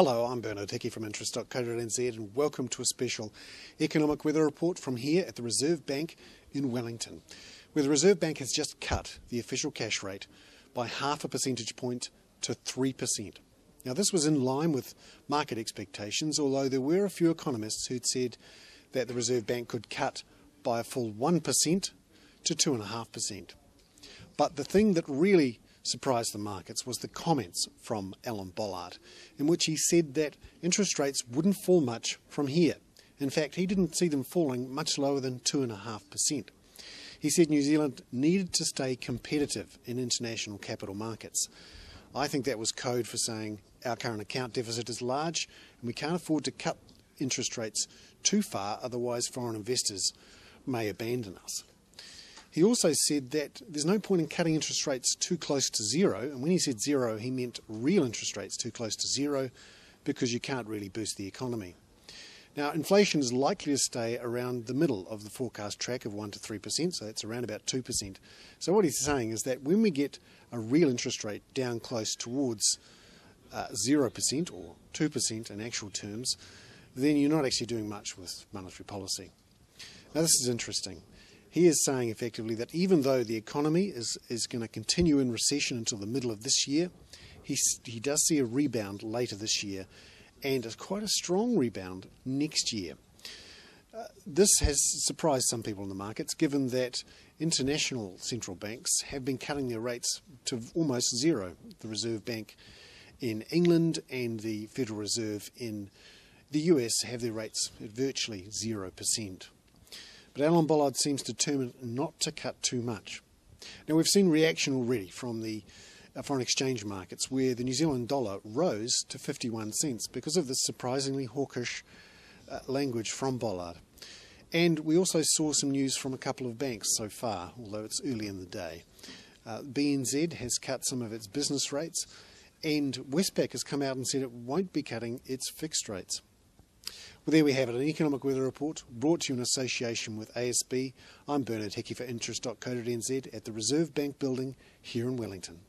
Hello, I'm Bernard Hickey from Interest.co.nz and welcome to a special economic weather report from here at the Reserve Bank in Wellington, where the Reserve Bank has just cut the official cash rate by 0.5 percentage point to 3%. Now this was in line with market expectations, although there were a few economists who'd said that the Reserve Bank could cut by a full 1% to 2.5%. But the thing that really surprised the markets was the comments from Alan Bollard, in which he said that interest rates wouldn't fall much from here. In fact, he didn't see them falling much lower than 2.5%. He said New Zealand needed to stay competitive in international capital markets. I think that was code for saying our current account deficit is large and we can't afford to cut interest rates too far, otherwise foreign investors may abandon us. He also said that there's no point in cutting interest rates too close to zero, and when he said zero he meant real interest rates too close to zero, because you can't really boost the economy. Now inflation is likely to stay around the middle of the forecast track of 1 to 3%, so that's around about 2%. So what he's saying is that when we get a real interest rate down close towards 0% or 2% in actual terms, then you're not actually doing much with monetary policy. Now this is interesting. He is saying effectively that even though the economy is going to continue in recession until the middle of this year, he does see a rebound later this year and quite a strong rebound next year. This has surprised some people in the markets, given that international central banks have been cutting their rates to almost zero. The Reserve Bank in England and the Federal Reserve in the US have their rates at virtually 0%. But Alan Bollard seems determined not to cut too much. Now we've seen reaction already from the foreign exchange markets, where the New Zealand dollar rose to 51 cents because of this surprisingly hawkish language from Bollard. And we also saw some news from a couple of banks so far, although it's early in the day. BNZ has cut some of its business rates, and Westpac has come out and said it won't be cutting its fixed rates. Well, there we have it, an economic weather report brought to you in association with ASB. I'm Bernard Hickey for Interest.co.nz at the Reserve Bank building here in Wellington.